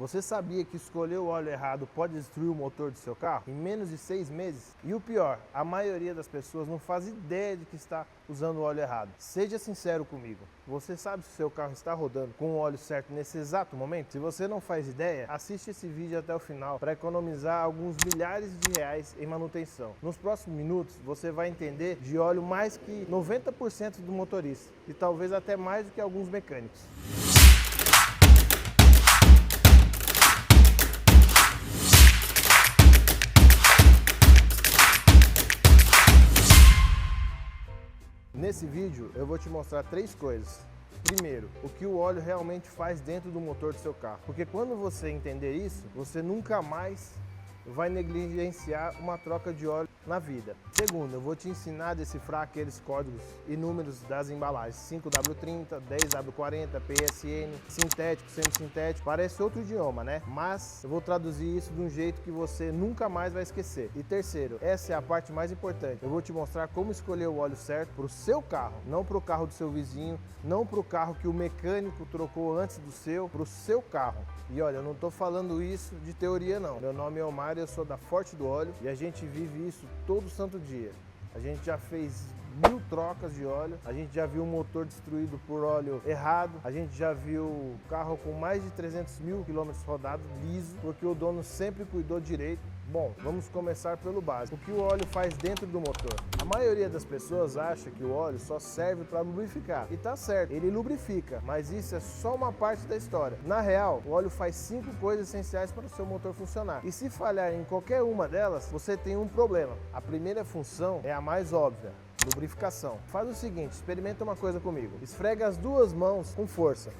Você sabia que escolher o óleo errado pode destruir o motor do seu carro em menos de 6 meses? E o pior, a maioria das pessoas não faz ideia de que está usando o óleo errado. Seja sincero comigo, você sabe se o seu carro está rodando com o óleo certo nesse exato momento? Se você não faz ideia, assiste esse vídeo até o final para economizar alguns milhares de reais em manutenção. Nos próximos minutos você vai entender de óleo mais que 90% do motorista e talvez até mais do que alguns mecânicos. Nesse vídeo eu vou te mostrar 3 coisas. Primeiro, o que o óleo realmente faz dentro do motor do seu carro. Porque quando você entender isso, você nunca mais vai negligenciar uma troca de óleo na vida. Segundo, eu vou te ensinar a decifrar aqueles códigos e números das embalagens 5W30, 10W40, PSN, sintético, semissintético, parece outro idioma, né? Mas eu vou traduzir isso de um jeito que você nunca mais vai esquecer. E terceiro, essa é a parte mais importante, eu vou te mostrar como escolher o óleo certo para o seu carro, não para o carro do seu vizinho, não para o carro que o mecânico trocou antes do seu, para o seu carro. E olha, eu não estou falando isso de teoria não. Meu nome é Omar, eu sou da Forte do Óleo e a gente vive isso todo santo dia. A gente já fez 1000 trocas de óleo, a gente já viu um motor destruído por óleo errado, a gente já viu carro com mais de 300 mil quilômetros rodados liso, porque o dono sempre cuidou direito. Bom, vamos começar pelo básico. O que o óleo faz dentro do motor? A maioria das pessoas acha que o óleo só serve para lubrificar. E tá certo, ele lubrifica, mas isso é só uma parte da história. Na real, o óleo faz 5 coisas essenciais para o seu motor funcionar. E se falhar em qualquer uma delas, você tem um problema. A primeira função é a mais óbvia: lubrificação. Faz o seguinte, experimenta uma coisa comigo. Esfrega as 2 mãos com força.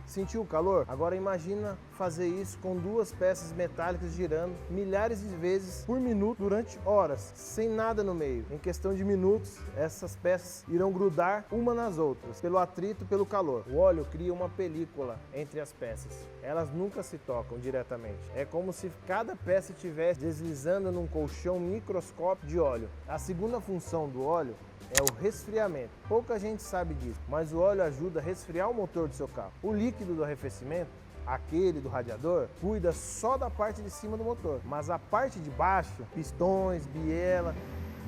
Sentiu o calor? Agora imagina fazer isso com 2 peças metálicas girando milhares de vezes por minuto durante horas, sem nada no meio. Em questão de minutos, essas peças irão grudar uma nas outras, pelo atrito, pelo calor. O óleo cria uma película entre as peças. Elas nunca se tocam diretamente. É como se cada peça estivesse deslizando num colchão microscópico de óleo. A segunda função do óleo é o resfriamento. Pouca gente sabe disso, mas o óleo ajuda a resfriar o motor do seu carro. O líquido do arrefecimento, aquele do radiador, cuida só da parte de cima do motor, mas a parte de baixo, pistões, biela,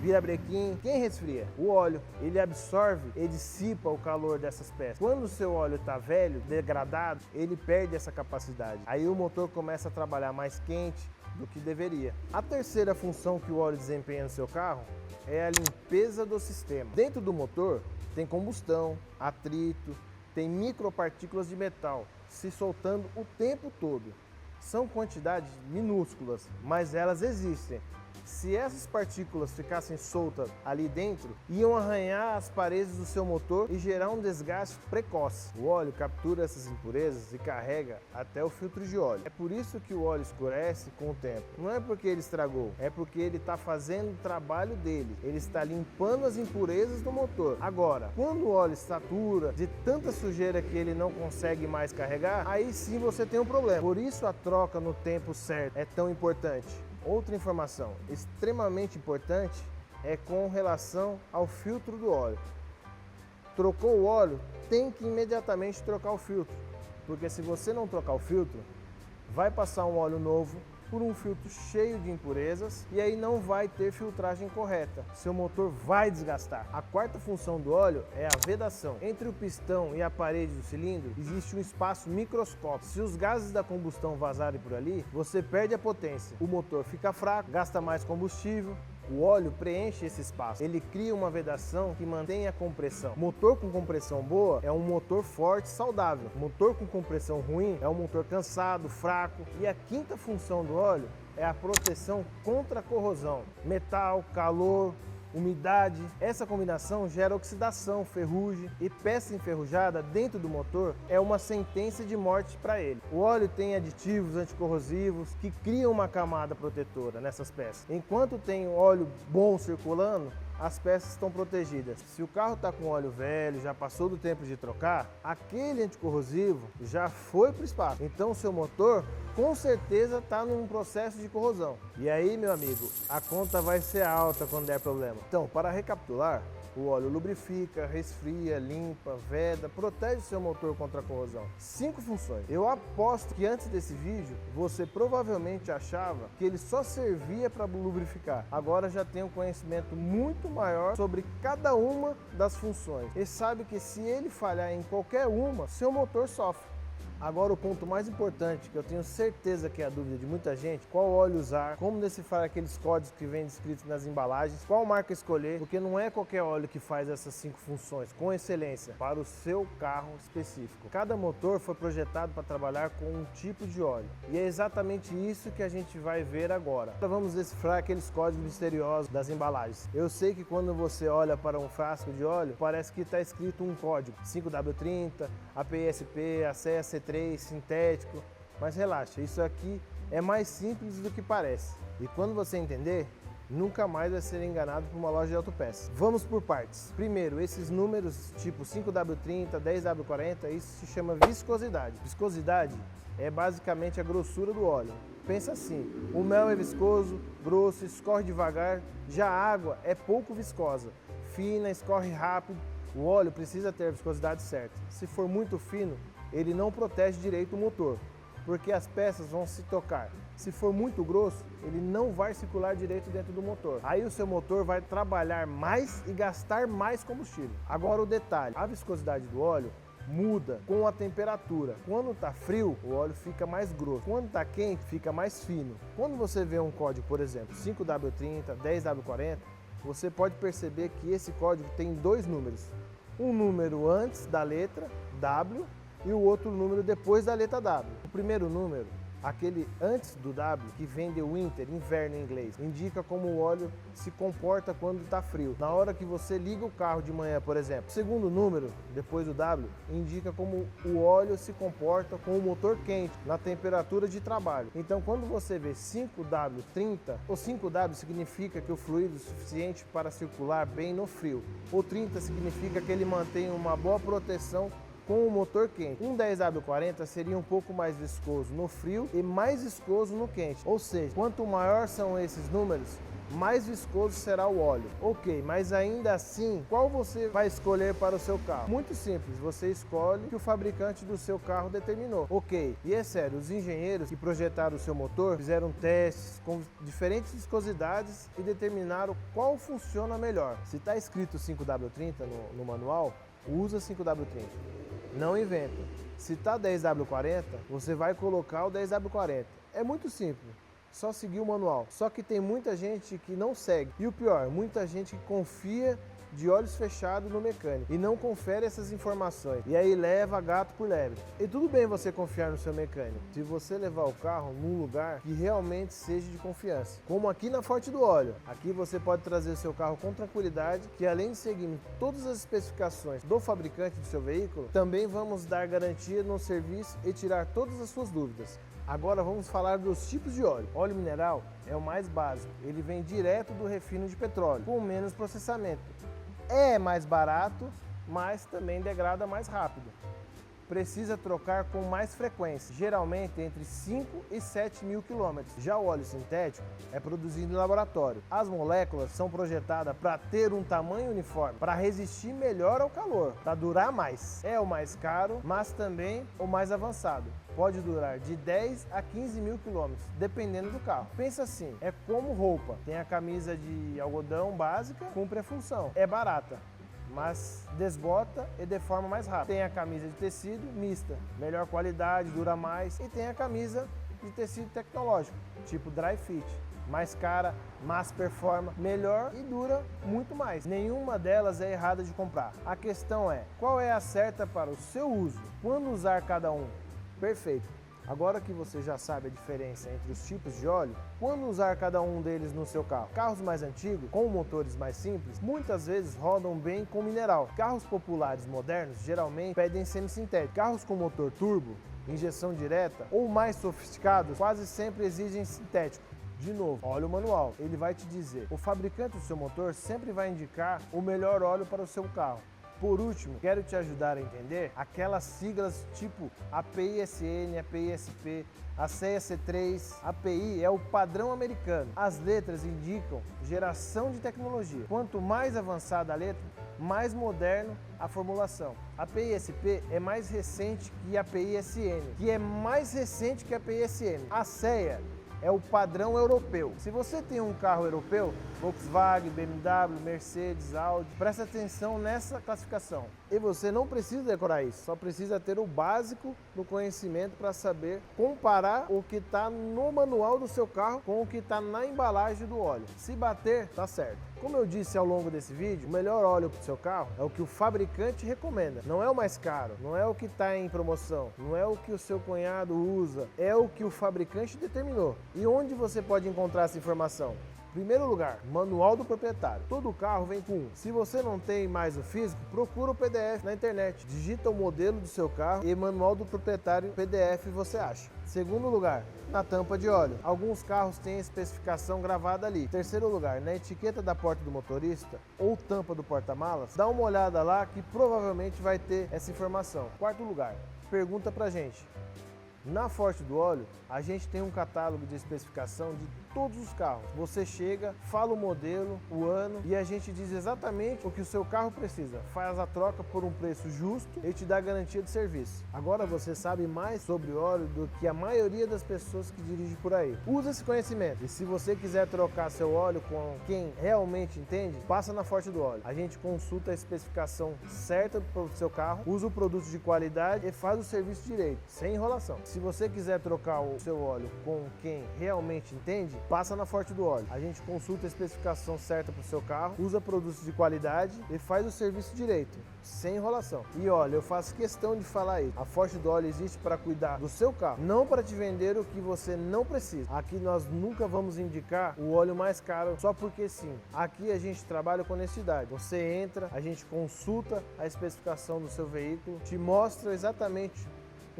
virabrequim, quem resfria? O óleo. Ele absorve e dissipa o calor dessas peças. Quando o seu óleo está velho, degradado, ele perde essa capacidade. Aí o motor começa a trabalhar mais quente do que deveria. A terceira função que o óleo desempenha no seu carro é a limpeza do sistema. Dentro do motor tem combustão, atrito, tem micropartículas de metal se soltando o tempo todo. São quantidades minúsculas, mas elas existem. Se essas partículas ficassem soltas ali dentro, iam arranhar as paredes do seu motor e gerar um desgaste precoce. O óleo captura essas impurezas e carrega até o filtro de óleo. É por isso que o óleo escurece com o tempo. Não é porque ele estragou, é porque ele está fazendo o trabalho dele. Ele está limpando as impurezas do motor. Agora, quando o óleo satura de tanta sujeira que ele não consegue mais carregar, aí sim você tem um problema. Por isso a troca no tempo certo é tão importante. Outra informação extremamente importante é com relação ao filtro do óleo. Trocou o óleo, tem que imediatamente trocar o filtro, porque se você não trocar o filtro, vai passar um óleo novo por um filtro cheio de impurezas e aí não vai ter filtragem correta. Seu motor vai desgastar. A quarta função do óleo é a vedação. Entre o pistão e a parede do cilindro existe um espaço microscópico. Se os gases da combustão vazarem por ali, você perde a potência. O motor fica fraco, gasta mais combustível. O óleo preenche esse espaço, ele cria uma vedação que mantém a compressão. Motor com compressão boa é um motor forte e saudável. Motor com compressão ruim é um motor cansado, fraco. E a quinta função do óleo é a proteção contra a corrosão. Metal, calor, umidade, essa combinação gera oxidação, ferrugem e peça enferrujada dentro do motor é uma sentença de morte para ele. O óleo tem aditivos anticorrosivos que criam uma camada protetora nessas peças. Enquanto tem óleo bom circulando, as peças estão protegidas. Se o carro está com óleo velho, já passou do tempo de trocar, aquele anticorrosivo já foi para o espaço. Então o seu motor com certeza está num processo de corrosão. E aí, meu amigo, a conta vai ser alta quando der problema. Então, para recapitular, O óleo lubrifica, resfria, limpa, veda, protege o seu motor contra a corrosão. 5 funções. Eu aposto que antes desse vídeo, você provavelmente achava que ele só servia para lubrificar. Agora já tem um conhecimento muito maior sobre cada uma das funções. E sabe que se ele falhar em qualquer uma, seu motor sofre. Agora o ponto mais importante, que eu tenho certeza que é a dúvida de muita gente, qual óleo usar, como decifrar aqueles códigos que vêm descritos nas embalagens, qual marca escolher, porque não é qualquer óleo que faz essas 5 funções com excelência para o seu carro específico. Cada motor foi projetado para trabalhar com um tipo de óleo e é exatamente isso que a gente vai ver agora. Agora vamos decifrar aqueles códigos misteriosos das embalagens. Eu sei que quando você olha para um frasco de óleo, parece que está escrito um código, 5W30, APSP, ACC3, sintético, mas relaxa, isso aqui é mais simples do que parece. E quando você entender, nunca mais vai ser enganado por uma loja de autopeças. Vamos por partes. Primeiro, esses números tipo 5W30, 10W40, isso se chama viscosidade. Viscosidade é basicamente a grossura do óleo. Pensa assim, o mel é viscoso, grosso, escorre devagar, já a água é pouco viscosa, fina, escorre rápido. O óleo precisa ter a viscosidade certa. Se for muito fino, ele não protege direito o motor, porque as peças vão se tocar. Se for muito grosso, ele não vai circular direito dentro do motor. Aí o seu motor vai trabalhar mais e gastar mais combustível. Agora o detalhe, a viscosidade do óleo muda com a temperatura. Quando está frio, o óleo fica mais grosso. Quando está quente, fica mais fino. Quando você vê um código, por exemplo, 5W30, 10W40, você pode perceber que esse código tem 2 números. Um número antes da letra W e o outro número depois da letra W. O primeiro número, aquele antes do W, que vem de winter, inverno em inglês, indica como o óleo se comporta quando está frio. Na hora que você liga o carro de manhã, por exemplo. O segundo número, depois do W, indica como o óleo se comporta com o motor quente, na temperatura de trabalho. Então, quando você vê 5W30, o 5W significa que o fluido é suficiente para circular bem no frio. O 30 significa que ele mantém uma boa proteção com o motor quente. Um 10W40 seria um pouco mais viscoso no frio e mais viscoso no quente. Ou seja, quanto maior são esses números, mais viscoso será o óleo. Ok, mas ainda assim, qual você vai escolher para o seu carro? Muito simples, você escolhe o que o fabricante do seu carro determinou. Ok, e é sério, os engenheiros que projetaram o seu motor fizeram testes com diferentes viscosidades e determinaram qual funciona melhor. Se está escrito 5W30 no manual, usa 5W30. Não inventa. Se está 10W40, você vai colocar o 10W40. É muito simples, só seguir o manual. Só que tem muita gente que não segue. E o pior, muita gente que confia de olhos fechados no mecânico e não confere essas informações. E aí leva gato por lebre. E tudo bem você confiar no seu mecânico, se você levar o carro num lugar que realmente seja de confiança. Como aqui na Forte do Óleo. Aqui você pode trazer o seu carro com tranquilidade, que além de seguir todas as especificações do fabricante do seu veículo, também vamos dar garantia no serviço e tirar todas as suas dúvidas. Agora vamos falar dos tipos de óleo. Óleo mineral é o mais básico. Ele vem direto do refino de petróleo, com menos processamento. É mais barato, mas também degrada mais rápido. Precisa trocar com mais frequência, geralmente entre 5 e 7 mil quilômetros. Já o óleo sintético é produzido em laboratório. As moléculas são projetadas para ter um tamanho uniforme, para resistir melhor ao calor, para durar mais. É o mais caro, mas também o mais avançado. Pode durar de 10 a 15 mil quilômetros, dependendo do carro. Pensa assim, é como roupa. Tem a camisa de algodão básica, cumpre a função. É barata, mas desbota e deforma mais rápido. Tem a camisa de tecido mista, melhor qualidade, dura mais. E tem a camisa de tecido tecnológico, tipo dry fit. Mais cara, mas performa melhor e dura muito mais. Nenhuma delas é errada de comprar. A questão é, qual é a certa para o seu uso? Quando usar cada um? Perfeito. Agora que você já sabe a diferença entre os tipos de óleo, quando usar cada um deles no seu carro? Carros mais antigos, com motores mais simples, muitas vezes rodam bem com mineral. Carros populares modernos geralmente pedem semissintético. Carros com motor turbo, injeção direta ou mais sofisticados quase sempre exigem sintético. De novo, óleo manual, ele vai te dizer, o fabricante do seu motor sempre vai indicar o melhor óleo para o seu carro. Por último, quero te ajudar a entender aquelas siglas tipo API-SN, API-SP, ACEA C3. API é o padrão americano. As letras indicam geração de tecnologia. Quanto mais avançada a letra, mais moderno a formulação. A API-SP é mais recente que a API-SN, que é mais recente que a API-SN. A ACEA é o padrão europeu. Se você tem um carro europeu, Volkswagen, BMW, Mercedes, Audi, presta atenção nessa classificação. E você não precisa decorar isso, só precisa ter o básico do conhecimento para saber comparar o que está no manual do seu carro com o que está na embalagem do óleo. Se bater, tá certo. Como eu disse ao longo desse vídeo, o melhor óleo para o seu carro é o que o fabricante recomenda. Não é o mais caro, não é o que está em promoção, não é o que o seu cunhado usa, é o que o fabricante determinou. E onde você pode encontrar essa informação? Primeiro lugar, manual do proprietário. Todo carro vem com um. Se você não tem mais o físico, procura o PDF na internet. Digita o modelo do seu carro e manual do proprietário PDF você acha. Segundo lugar, na tampa de óleo. Alguns carros têm a especificação gravada ali. Terceiro lugar, na etiqueta da porta do motorista ou tampa do porta-malas, dá uma olhada lá que provavelmente vai ter essa informação. Quarto lugar, pergunta pra gente. Na Forte do Óleo, a gente tem um catálogo de especificação de todos os carros. Você chega, fala o modelo, o ano e a gente diz exatamente o que o seu carro precisa. Faz a troca por um preço justo e te dá garantia de serviço. Agora você sabe mais sobre óleo do que a maioria das pessoas que dirigem por aí. Usa esse conhecimento e se você quiser trocar seu óleo com quem realmente entende, passa na Forte do Óleo. A gente consulta a especificação certa para o seu carro, usa o produto de qualidade e faz o serviço direito, sem enrolação. Se você quiser trocar o seu óleo com quem realmente entende, passa na Forte do Óleo. A gente consulta a especificação certa para o seu carro, usa produtos de qualidade e faz o serviço direito, sem enrolação. E olha, eu faço questão de falar isso. A Forte do Óleo existe para cuidar do seu carro, não para te vender o que você não precisa. Aqui nós nunca vamos indicar o óleo mais caro só porque sim. Aqui a gente trabalha com honestidade. Você entra, a gente consulta a especificação do seu veículo, te mostra exatamente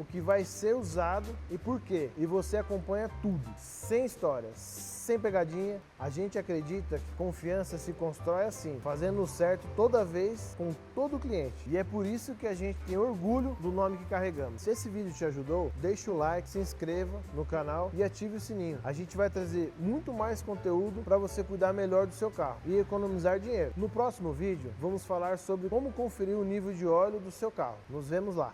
o que vai ser usado e por quê. E você acompanha tudo, sem histórias, sem pegadinha. A gente acredita que confiança se constrói assim, fazendo o certo toda vez com todo cliente. E é por isso que a gente tem orgulho do nome que carregamos. Se esse vídeo te ajudou, deixa o like, se inscreva no canal e ative o sininho. A gente vai trazer muito mais conteúdo para você cuidar melhor do seu carro e economizar dinheiro. No próximo vídeo, vamos falar sobre como conferir o nível de óleo do seu carro. Nos vemos lá!